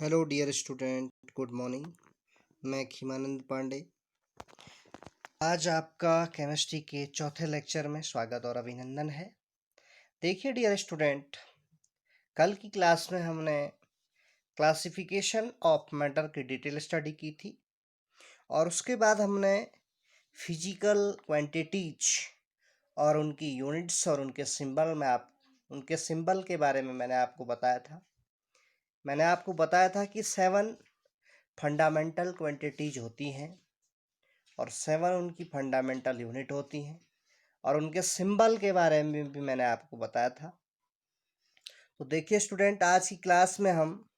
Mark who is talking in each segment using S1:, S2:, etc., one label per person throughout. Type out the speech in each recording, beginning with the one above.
S1: Hello dear student, good morning. मैं खीमानंद पांडे। आज आपका केमिस्ट्री के चौथे लेक्चर में स्वागत और अभिनंदन है। देखिए डियर स्टूडेंट, कल की क्लास में हमने क्लासिफिकेशन ऑफ मैटर की डिटेल स्टडी की थी और उसके बाद हमने फिजिकल क्वांटिटीज और उनकी यूनिट्स और उनके सिंबल के बारे में मैंने आपको बताया था। मैंने आपको बताया था कि 7 फंडामेंटल क्वांटिटीज होती हैं और 7 उनकी फंडामेंटल यूनिट होती हैं और उनके सिंबल के बारे में भी मैंने आपको बताया था। तो देखिए स्टूडेंट, आज की क्लास में हम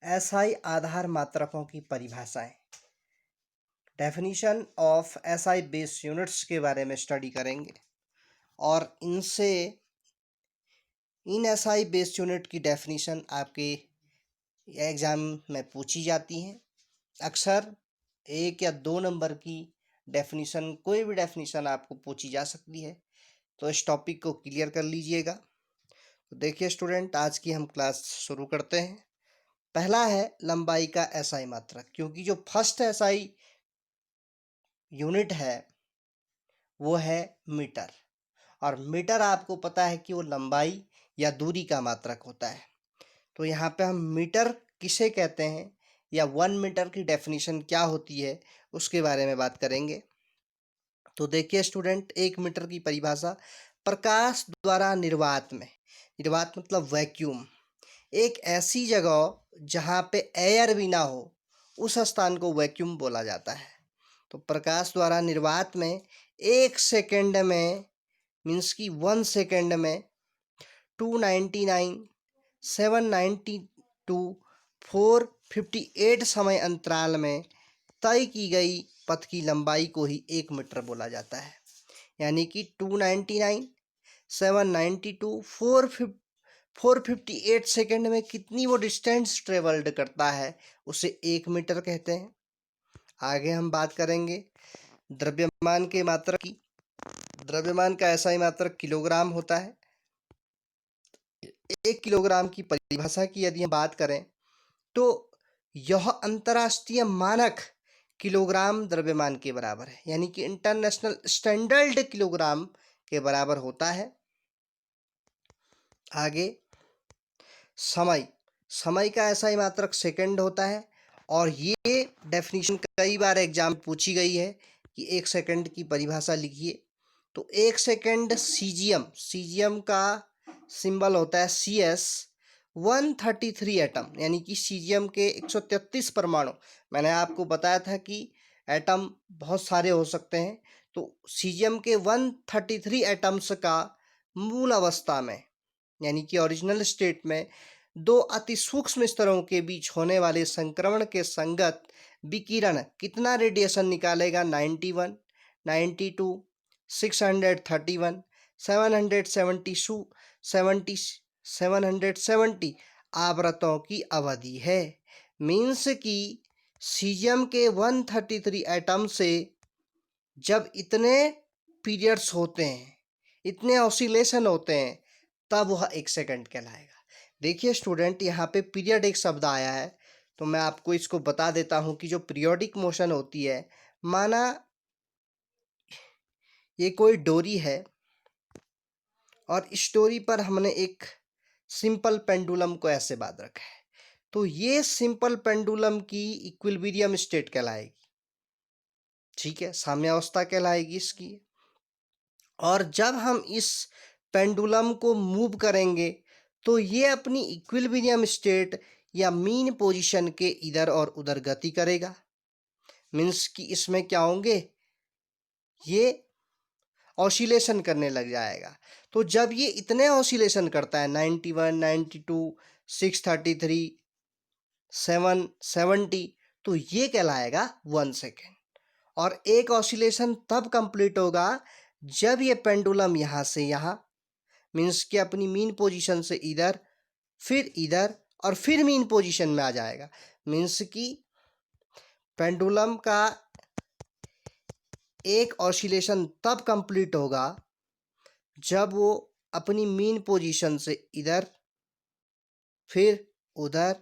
S1: एसआई आधार मात्रकों की परिभाषाएं, definition of SI base units के बारे में स्टडी करेंगे और इन एसआई बेस यूनिट की डेफिनेशन आपके एग्जाम में पूछी जाती हैं। अक्सर 1 या 2 नंबर की डेफिनेशन, कोई भी डेफिनेशन आपको पूछी जा सकती है, तो इस टॉपिक को क्लियर कर लीजिएगा। तो देखिए स्टूडेंट, आज की हम क्लास शुरू करते हैं। पहला है लंबाई का एसआई मात्रक, क्योंकि जो फर्स्ट एसआई यूनिट है वो है मीटर, और मीटर आपको पता है कि वो लंबाई या दूरी का मात्रक होता है। तो यहाँ पे हम मीटर किसे कहते हैं या 1 मीटर की डेफिनेशन क्या होती है उसके बारे में बात करेंगे। तो देखिए स्टूडेंट, 1 मीटर की परिभाषा, प्रकाश द्वारा निर्वात में, निर्वात मतलब वैक्यूम, एक ऐसी जगह जहाँ पे एयर भी ना हो उस स्थान को वैक्यूम बोला जाता है। तो प्रकाश द्वारा निर्वात में 1 सेकेंड में, मीन्स की 1 सेकेंड में 299, 792, 458 समय अंतराल में तय की गई पथ की लंबाई को ही 1 मीटर बोला जाता है। यानी कि 299, 792, 458 सेकेंड में कितनी वो डिस्टेंस ट्रेवल्ड करता है उसे 1 मीटर कहते हैं। आगे हम बात करेंगे द्रव्यमान के मात्रक की। द्रव्यमान का एसआई मात्रक किलोग्राम होता है। 1 किलोग्राम की परिभाषा की यदि हम बात करें तो यह अंतर्राष्ट्रीय मानक किलोग्राम द्रव्यमान के बराबर है, यानी कि इंटरनेशनल स्टैंडर्ड किलोग्राम के बराबर होता है। आगे समय का एसआई मात्रक सेकंड होता है, और ये डेफिनेशन कई बार एग्जाम में पूछी गई है कि 1 सेकंड की परिभाषा लिखिए। तो 1 सेकंड सीजियम का सिंबल होता है CS 133 एटम, यानी कि सीजियम के 133 परमाणु। मैंने आपको बताया था कि एटम बहुत सारे हो सकते हैं, तो सीजियम के 133 एटम्स का मूल अवस्था में, यानी कि ओरिजिनल स्टेट में, 2 अति सूक्ष्म स्तरों के बीच होने वाले संक्रमण के संगत विकिरण कितना रेडिएशन निकालेगा? 91, 92, 631, 770 आवृत्तों की अवधि है। मीन्स कि सीजियम के 133 एटम से जब इतने पीरियड्स होते हैं, इतने ऑसिलेशन होते हैं, तब वह 1 सेकंड कहलाएगा। देखिए स्टूडेंट, यहाँ पे पीरियड एक शब्द आया है, तो मैं आपको इसको बता देता हूँ कि जो पीरियोडिक मोशन होती है, माना ये कोई डोरी है और इस डोरी पर हमने एक सिंपल पेंडुलम को ऐसे बांध रखा है, तो ये सिंपल पेंडुलम की इक्विलिब्रियम स्टेट कहलाएगी। ठीक है, साम्यावस्था कहलाएगी इसकी। और जब हम इस पेंडुलम को मूव करेंगे तो ये अपनी इक्विलिब्रियम स्टेट या मीन पोजीशन के इधर और उधर गति करेगा। मीन्स कि इसमें क्या होंगे, ये ऑसिलेशन करने लग जाएगा। तो जब ये इतने ऑसिलेशन करता है, 91, 92, 633, 770, तो ये कहलाएगा 1 सेकेंड। और एक ऑसिलेशन तब कंप्लीट होगा जब ये पेंडुलम यहाँ से यहाँ, मीन्स कि अपनी मीन पोजीशन से इधर, फिर इधर और फिर मीन पोजीशन में आ जाएगा। मीन्स कि पेंडुलम का एक ऑसिलेशन तब कंप्लीट होगा जब वो अपनी मीन पोजीशन से इधर, फिर उधर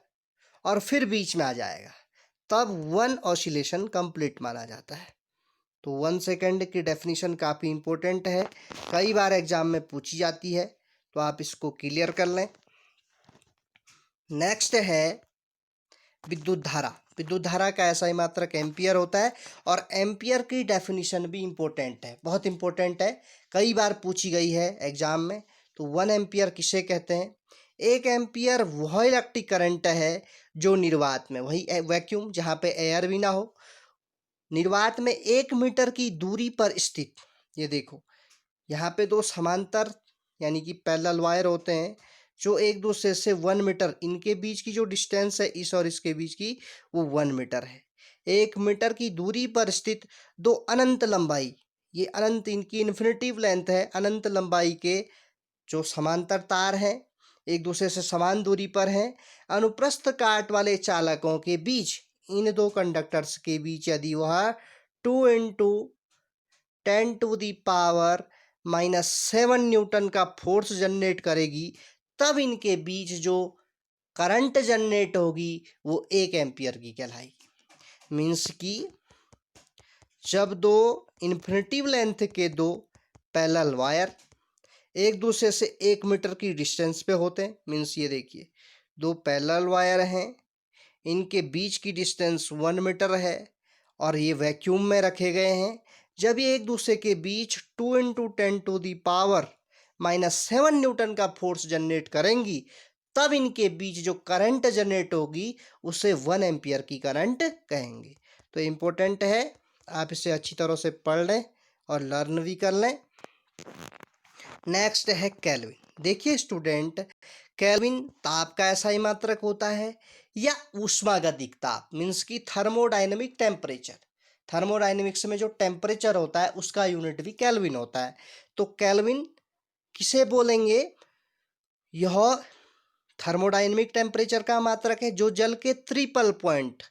S1: और फिर बीच में आ जाएगा, तब 1 ऑसिलेशन कंप्लीट माना जाता है। तो 1 सेकंड की डेफिनेशन काफ़ी इंपॉर्टेंट है, कई बार एग्जाम में पूछी जाती है, तो आप इसको क्लियर कर लें। नेक्स्ट है विद्युत धारा। विद्युत धारा का ऐसा ही मात्रक एम्पियर होता है, और एम्पियर की डेफिनेशन भी इम्पोर्टेंट है, बहुत इम्पोर्टेंट है, कई बार पूछी गई है एग्जाम में। तो 1 एम्पियर किसे कहते हैं? 1 एम्पियर वह इलेक्ट्रिक करंट है जो निर्वात में, वही वैक्यूम जहाँ पे एयर भी ना हो, निर्वात में 1 मीटर की दूरी पर स्थित, ये देखो यहाँ पे दो समांतर यानी कि पैरेलल वायर होते हैं जो एक दूसरे से 1 मीटर, इनके बीच की जो डिस्टेंस है इस और इसके बीच की, वो 1 मीटर है। 1 मीटर की दूरी पर स्थित दो अनंत लंबाई, ये अनंत इनकी इन्फिनिटिव लेंथ है, अनंत लंबाई के जो समांतर तार हैं, एक दूसरे से समान दूरी पर हैं, अनुप्रस्थ काट वाले चालकों के बीच, इन दो कंडक्टर्स के बीच यदि वह 2 इंटू 10⁻⁻7 न्यूटन का फोर्स जनरेट करेगी, तब इनके बीच जो करंट जनरेट होगी वो 1 एम्पियर की कहलाएगी। मीन्स कि जब दो इन्फिनिटिव लेंथ के दो पैरेलल वायर एक दूसरे से 1 मीटर की डिस्टेंस पे होते हैं, मीन्स ये देखिए दो पैरेलल वायर हैं, इनके बीच की डिस्टेंस 1 मीटर है और ये वैक्यूम में रखे गए हैं, जब ये एक दूसरे के बीच 2 इंटू 10⁻⁻7 न्यूटन का फोर्स जनरेट करेंगी, तब इनके बीच जो करंट जनरेट होगी उसे 1 एम्पियर की करंट कहेंगे। तो इम्पोर्टेंट है, आप इसे अच्छी तरह से पढ़ लें और लर्न भी कर लें। नेक्स्ट है केल्विन। देखिए स्टूडेंट, केल्विन ताप का ऐसा ही मात्रक होता है या ऊष्मागतिक ताप, मीन्स की थर्मोडायनेमिक टेम्परेचर। थर्मोडायनेमिक्स में जो टेम्परेचर होता है उसका यूनिट भी केल्विन होता है। तो केल्विन किसे बोलेंगे? यह थर्मोडायनेमिक टेम्परेचर का मात्रक है जो जल के ट्रिपल पॉइंट,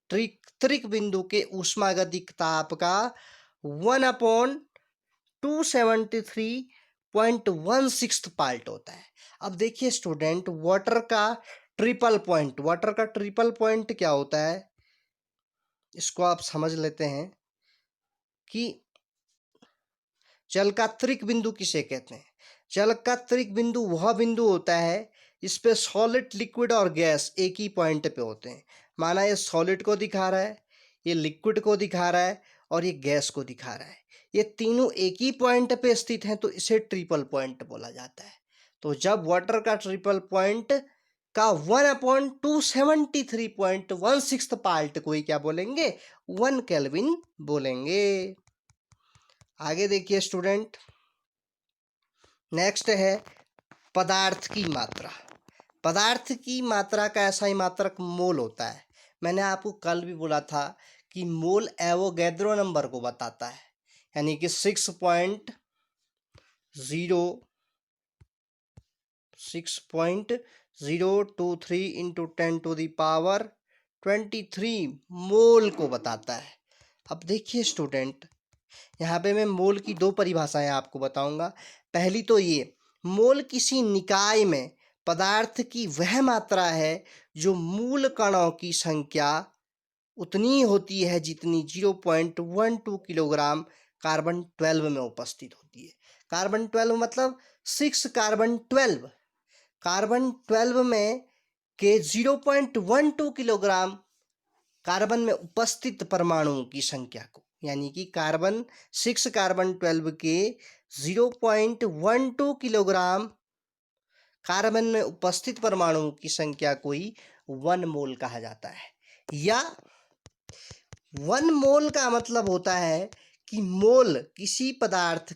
S1: त्रिक बिंदु के ऊष्मागतिक ताप का 1/273.16 पार्ट होता है। अब देखिए स्टूडेंट, वाटर का ट्रिपल पॉइंट क्या होता है, इसको आप समझ लेते हैं कि जल का त्रिक बिंदु किसे कहते हैं? जल का त्रिक बिंदु वह बिंदु होता है इस पे सॉलिड, लिक्विड और गैस एक ही पॉइंट पे होते हैं। माना ये सॉलिड को दिखा रहा है, ये लिक्विड को दिखा रहा है और ये गैस को दिखा रहा है, ये तीनों एक ही पॉइंट पे स्थित हैं, तो इसे ट्रिपल पॉइंट बोला जाता है। तो जब वाटर का ट्रिपल पॉइंट का 1/273.16 पार्ट को ही क्या बोलेंगे? 1 केल्विन बोलेंगे। आगे देखिए स्टूडेंट, नेक्स्ट है पदार्थ की मात्रा। पदार्थ की मात्रा का ऐसा ही मात्रक मोल होता है। मैंने आपको कल भी बोला था कि मोल एवोगैड्रो नंबर को बताता है, यानी कि 6.023 इंटू 10⁻23 मोल को बताता है। अब देखिए स्टूडेंट, यहाँ पे मैं मोल की दो परिभाषाएं आपको बताऊंगा। पहली तो ये, मोल किसी निकाय में पदार्थ की वह मात्रा है जो मूल कणों की संख्या उतनी होती है जितनी 0.12 किलोग्राम कार्बन 12 में उपस्थित होती है। कार्बन 12 मतलब 6 कार्बन 12, कार्बन 12 में के 0.12 किलोग्राम कार्बन में उपस्थित परमाणुओं की संख्या को, यानी कि 6 कार्बन 12 के 0.12 किलोग्राम कार्बन में उपस्थित परमाणुओं की संख्या को ही 1 मोल कहा जाता है। या 1 मोल का मतलब होता है कि मोल किसी पदार्थ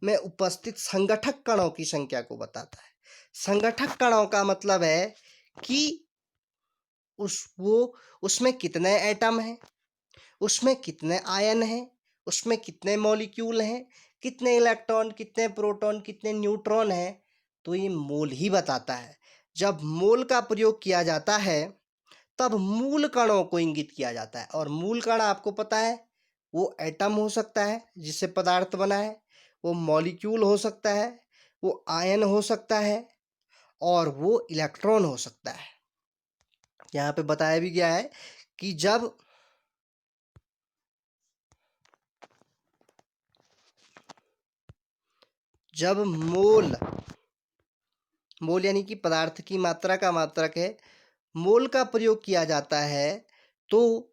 S1: में उपस्थित संगठक कणों की संख्या को बताता है। संगठक कणों का मतलब है कि उसमें कितने एटम हैं, उसमें कितने आयन हैं, उसमें कितने मॉलिक्यूल हैं, कितने इलेक्ट्रॉन, कितने प्रोटॉन, कितने न्यूट्रॉन हैं, तो ये मोल ही बताता है। जब मोल का प्रयोग किया जाता है तब मूल कणों को इंगित किया जाता है, और मूल कण आपको पता है वो एटम हो सकता है जिससे पदार्थ बना है, वो मॉलिक्यूल हो सकता है, वो आयन हो सकता है और वो इलेक्ट्रॉन हो सकता है। यहाँ पे बताया भी गया है कि जब मोल यानी कि पदार्थ की मात्रा का मात्रक है, मोल का प्रयोग किया जाता है तो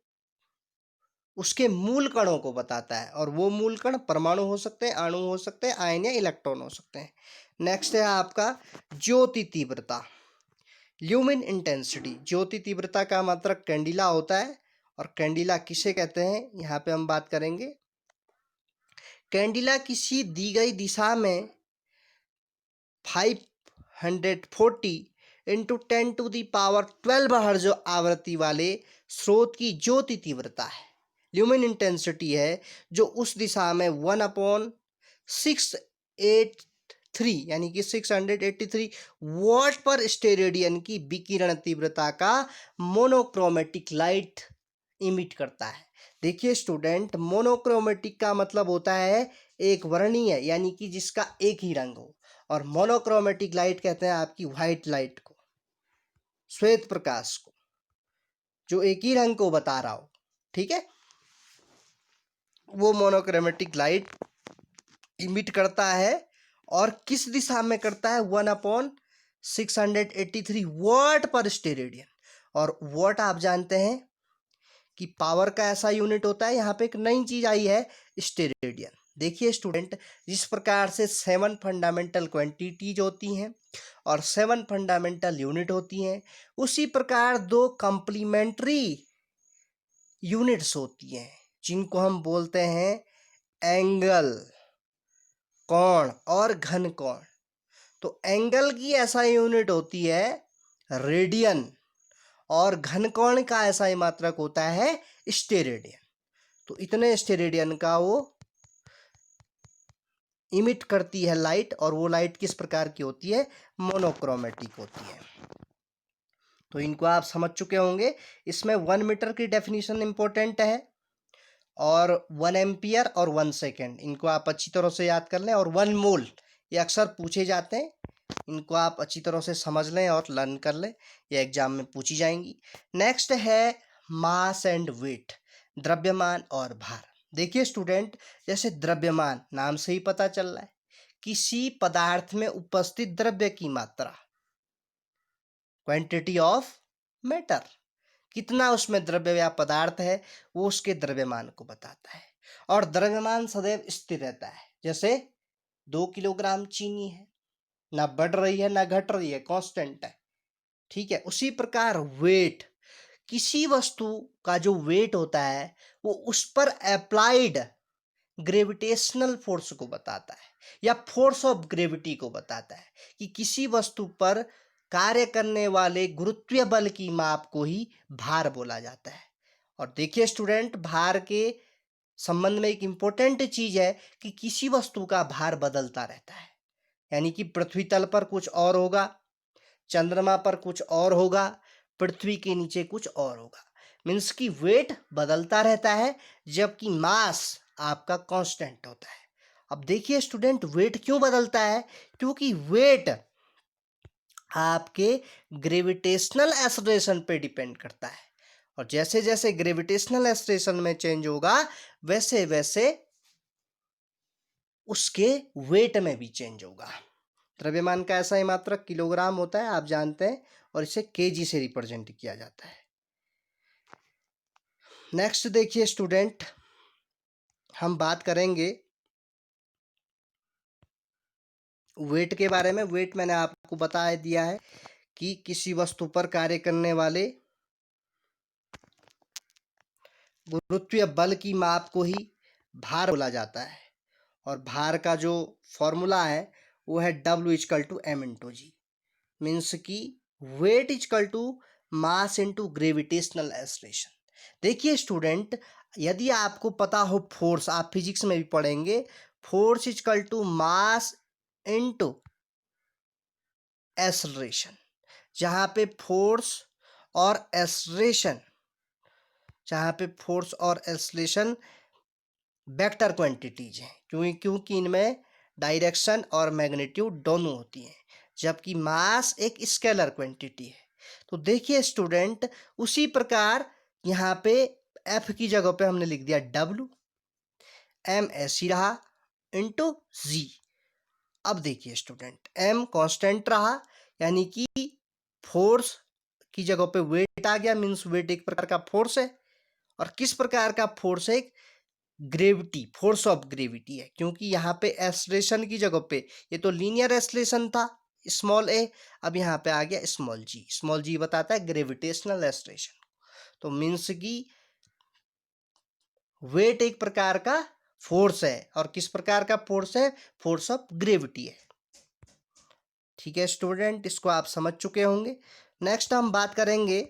S1: उसके मूल कणों को बताता है, और वो मूल कण परमाणु हो सकते हैं, अणु हो सकते हैं, आयन या इलेक्ट्रॉन हो सकते हैं। नेक्स्ट है आपका ज्योति तीव्रता, ल्यूमिन इंटेंसिटी। ज्योति तीव्रता का मात्रक कैंडिला होता है, और कैंडिला किसे कहते हैं यहाँ पे हम बात करेंगे। कैंडिला किसी दी गई दिशा में 540 इंटू 10⁻12 हर्ट्ज आवृत्ति वाले स्रोत की ज्योति तीव्रता है। ल्यूमिन इंटेंसिटी है जो उस दिशा में 1/683 यानी कि 683 वॉट पर स्टेरेडियन की विकिरण तीव्रता का मोनोक्रोमेटिक लाइट इमिट करता है। देखिए स्टूडेंट, मोनोक्रोमेटिक का मतलब होता है एक वर्णीय, यानी कि जिसका एक ही रंग हो, और मोनोक्रोमेटिक लाइट कहते हैं आपकी व्हाइट लाइट को, श्वेत प्रकाश को, जो एक ही रंग को बता रहा हो। ठीक है, वो मोनोक्रोमेटिक लाइट इमिट करता है, और किस दिशा में करता है, 1/683 वॉट पर स्टेरेडियन। और वॉट आप जानते हैं कि पावर का ऐसा यूनिट होता है। यहाँ पे एक नई चीज आई है, स्टेरेडियन। देखिए स्टूडेंट, जिस प्रकार से 7 फंडामेंटल क्वांटिटीज होती हैं और 7 फंडामेंटल यूनिट होती हैं, उसी प्रकार 2 कंप्लीमेंट्री यूनिट्स होती हैं जिनको हम बोलते हैं एंगल, कोण और घन कोण। तो एंगल की ऐसा यूनिट होती है रेडियन, और घन कोण का ऐसा ही मात्रक होता है स्टेरेडियन। तो इतने स्टेरेडियन का वो इमिट करती है लाइट, और वो लाइट किस प्रकार की होती है, मोनोक्रोमेटिक होती है। तो इनको आप समझ चुके होंगे। इसमें 1 मीटर की डेफिनेशन इंपॉर्टेंट है, और 1 एम्पियर और 1 सेकेंड, इनको आप अच्छी तरह से याद कर लें। और 1 मोल, ये अक्सर पूछे जाते हैं, इनको आप अच्छी तरह से समझ लें और लर्न कर लें, ये एग्जाम में पूछी जाएंगी। नेक्स्ट है मास एंड वेट, द्रव्यमान और भार। देखिए स्टूडेंट, जैसे द्रव्यमान नाम से ही पता चल रहा है, किसी पदार्थ में उपस्थित द्रव्य की मात्रा, क्वांटिटी ऑफ मैटर, कितना उसमें द्रव्य या पदार्थ है, वो उसके द्रव्यमान को बताता है। और द्रव्यमान सदैव स्थिर रहता है। जैसे 2 किलोग्राम चीनी है, ना बढ़ रही है ना घट रही है, कांस्टेंट है। ठीक है, उसी प्रकार वेट, किसी वस्तु का जो वेट होता है वो उस पर अप्लाइड ग्रेविटेशनल फोर्स को बताता है, या फोर्स ऑफ ग्रेविटी को बताता है, कि किसी वस्तु पर कार्य करने वाले गुरुत्वीय बल की माप को ही भार बोला जाता है। और देखिए स्टूडेंट, भार के संबंध में एक इंपॉर्टेंट चीज है कि किसी वस्तु का भार बदलता रहता है, यानी कि पृथ्वी तल पर कुछ और होगा, चंद्रमा पर कुछ और होगा, पृथ्वी के नीचे कुछ और होगा। मीन्स कि वेट बदलता रहता है, जबकि मास आपका कांस्टेंट होता है। अब देखिए स्टूडेंट, वेट क्यों बदलता है, क्योंकि वेट आपके ग्रेविटेशनल एक्सेलरेशन पे डिपेंड करता है, और जैसे जैसे ग्रेविटेशनल एक्सेलरेशन में चेंज होगा, वैसे वैसे उसके वेट में भी चेंज होगा। द्रव्यमान का ऐसा ही मात्रक किलोग्राम होता है, आप जानते हैं, और इसे केजी से रिप्रेजेंट किया जाता है। नेक्स्ट देखिए स्टूडेंट, हम बात करेंगे वेट के बारे में। वेट मैंने आपको बता दिया है कि किसी वस्तु पर कार्य करने वाले गुरुत्वीय बल की माप को ही भार बोला जाता है, और भार का जो फॉर्मूला है वो है W=m/g। मीन्स कि weight equal to mass into gravitational acceleration. देखिए स्टूडेंट, यदि आपको पता हो फोर्स, आप फिजिक्स में भी पढ़ेंगे, force equal to mass into acceleration, जहाँ पे फोर्स और एक्सेलरेशन, वेक्टर क्वांटिटीज हैं, क्योंकि इनमें डायरेक्शन और मैग्नीट्यूड दोनों होती हैं। जबकि मास एक स्केलर क्वांटिटी है, तो देखिए स्टूडेंट, उसी प्रकार यहाँ पे एफ की जगह पे हमने लिख दिया डब्ल्यू, एम ऐसी रहा इंटू जी। अब देखिए स्टूडेंट, एम कांस्टेंट रहा, यानी कि फोर्स की जगह पे वेट आ गया, मीन्स वेट एक प्रकार का फोर्स है। और किस प्रकार का फोर्स है? ग्रेविटी, फोर्स ऑफ ग्रेविटी है, क्योंकि यहाँ पे एक्सलेशन की जगह पे, ये तो लीनियर एक्सलेशन था स्मॉल ए, अब यहाँ पे आ गया स्मॉल जी। स्मॉल जी बताता है ग्रेविटेशनल एक्सलेशन। तो मीन्स की वेट एक प्रकार का फोर्स है, और किस प्रकार का फोर्स है? फोर्स ऑफ ग्रेविटी है। ठीक है स्टूडेंट, इसको आप समझ चुके होंगे। नेक्स्ट हम बात करेंगे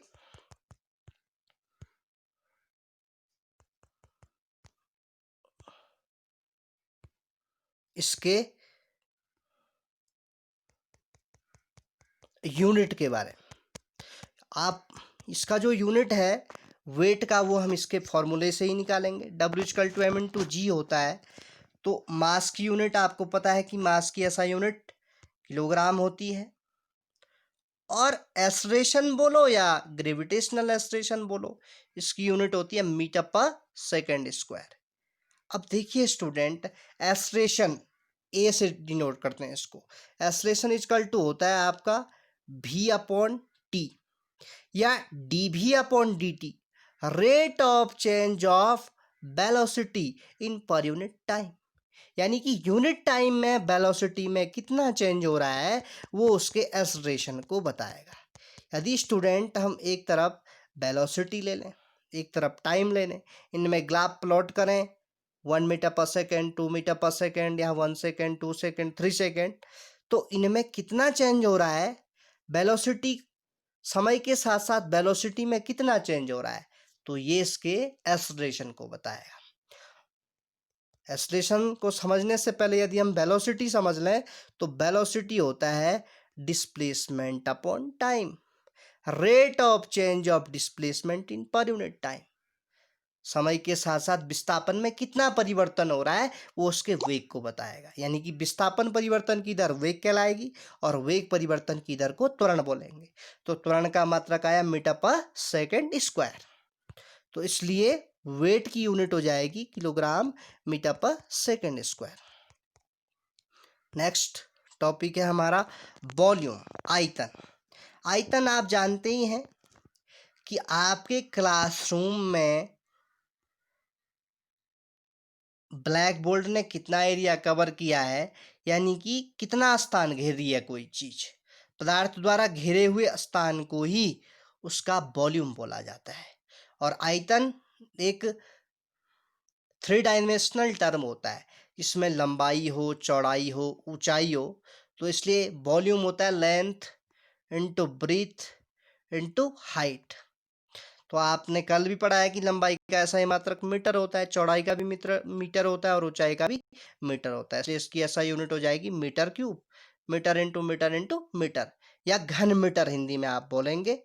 S1: इसके यूनिट के बारे में। आप इसका जो यूनिट है वेट का, वो हम इसके फॉर्मूले से ही निकालेंगे। W=m/g होता है। तो मास की यूनिट आपको पता है कि मास की ऐसा यूनिट किलोग्राम होती है, और एक्सलेरेशन बोलो या ग्रेविटेशनल एक्सलेरेशन बोलो, इसकी यूनिट होती है मीटर पर सेकेंड स्क्वायर। अब देखिए स्टूडेंट, एक्सलेरेशन ए से डिनोट करते हैं इसको। एक्सलेरेशन इक्वल टू होता है आपका v/t या dv/dt, rate of change of velocity in per unit time. यानी कि यूनिट टाइम में वेलोसिटी में कितना चेंज हो रहा है, वो उसके एक्सलेरेशन को बताएगा। यदि स्टूडेंट हम एक तरफ वेलोसिटी ले लें, एक तरफ टाइम ले लें, इनमें ग्राफ प्लॉट करें, 1 मीटर पर सेकेंड, 2 मीटर पर सेकेंड, या 1 सेकेंड, 2 सेकेंड, 3 सेकेंड, तो इनमें कितना चेंज हो रहा है, वेलोसिटी समय के साथ साथ वेलोसिटी में कितना चेंज हो रहा है, तो ये इसके एक्सलेरेशन को बताएगा। एक्सलेरेशन को समझने से पहले यदि हम वेलोसिटी समझ लें, तो वेलोसिटी होता है displacement upon time, rate of change of displacement in per unit time. समय के साथ साथ विस्थापन में कितना परिवर्तन हो रहा है, वो उसके वेग को बताएगा। यानी कि विस्थापन परिवर्तन की दर वेग कहलाएगी, और वेग परिवर्तन की दर को त्वरण बोलेंगे। तो त्वरण का मात्रक आया मीटर पर सेकेंड स्क्वायर। तो इसलिए वेट की यूनिट हो जाएगी किलोग्राम मीटर पर सेकेंड स्क्वायर। नेक्स्ट टॉपिक है हमारा वॉल्यूम, आयतन। आयतन आप जानते ही हैं कि आपके क्लासरूम में ब्लैक बोर्ड ने कितना एरिया कवर किया है, यानी कि कितना स्थान घेर रही है कोई चीज, पदार्थ द्वारा घेरे हुए स्थान को ही उसका वॉल्यूम बोला जाता है। और आयतन एक 3 डायमेंशनल टर्म होता है, इसमें लंबाई हो, चौड़ाई हो, ऊंचाई हो। तो इसलिए वॉल्यूम होता है length into breadth into height. तो आपने कल भी पढ़ा है कि लंबाई का ऐसा ही मात्रक मीटर होता है, चौड़ाई का भी मीटर होता है, और ऊंचाई का भी मीटर होता है। इसलिए इसकी ऐसा यूनिट हो जाएगी metre cube, metre into metre into metre, या घन मीटर हिंदी में आप बोलेंगे।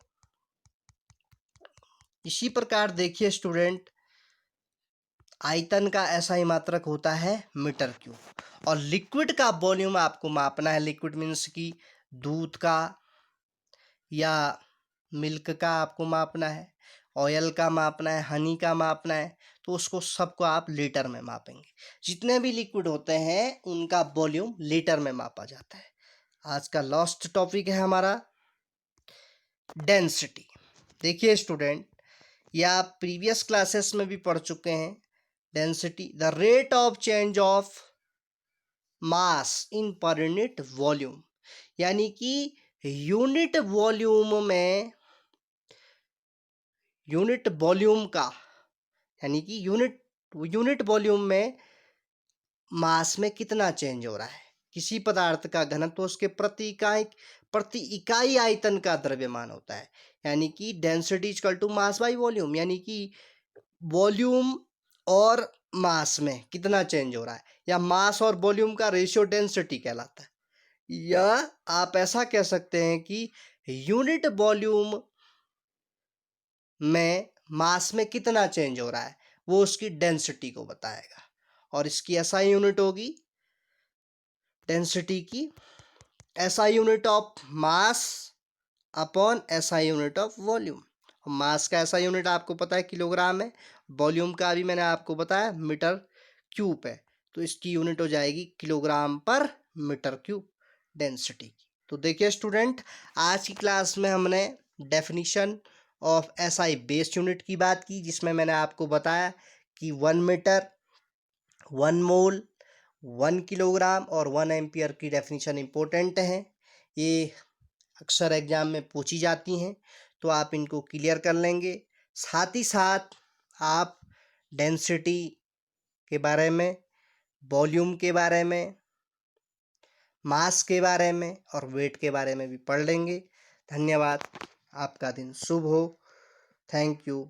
S1: इसी प्रकार देखिए स्टूडेंट, आयतन का ऐसा ही मात्रक होता है मीटर क्यूब। और लिक्विड का वॉल्यूम आपको मापना है, लिक्विड मीन्स की दूध का या मिल्क का आपको मापना है, ऑयल का मापना है, हनी का मापना है, तो उसको सबको आप लीटर में मापेंगे। जितने भी लिक्विड होते हैं उनका वॉल्यूम लीटर में मापा जाता है। आज का लास्ट टॉपिक है हमारा डेंसिटी। देखिए स्टूडेंट, ये आप प्रीवियस क्लासेस में भी पढ़ चुके हैं। Density, the rate of change of mass in per unit volume, यानी कि यूनिट वॉल्यूम में, यूनिट वॉल्यूम का, यानी कि यूनिट वॉल्यूम में मास में कितना चेंज हो रहा है। किसी पदार्थ का घनत्व उसके प्रति इकाई आयतन का द्रव्यमान होता है। यानी कि density equal to mass by volume, यानी कि वॉल्यूम और मास में कितना चेंज हो रहा है, या मास और वॉल्यूम का रेशियो डेंसिटी कहलाता है। या आप ऐसा कह सकते हैं कि यूनिट वॉल्यूम में मास में कितना चेंज हो रहा है, वो उसकी डेंसिटी को बताएगा। और इसकी एसआई यूनिट होगी डेंसिटी की, SI unit of mass upon SI unit of volume. Mass का ऐसा यूनिट आपको पता है किलोग्राम है, वॉल्यूम का भी मैंने आपको बताया मीटर क्यूब है, तो इसकी यूनिट हो जाएगी किलोग्राम पर मीटर क्यूब डेंसिटी की। तो देखिए स्टूडेंट, आज की क्लास में हमने definition of SI base unit की बात की, जिसमें मैंने आपको बताया कि 1 मीटर, 1 मोल, 1 किलोग्राम और 1 एम्पियर की डेफिनीशन इम्पोर्टेंट है। ये अक्सर एग्जाम में पूछी जाती हैं, तो आप इनको क्लियर कर लेंगे। साथ ही साथ आप डेंसिटी के बारे में, वॉल्यूम के बारे में, मास के बारे में और वेट के बारे में भी पढ़ लेंगे। धन्यवाद। आपका दिन शुभ हो। Thank you.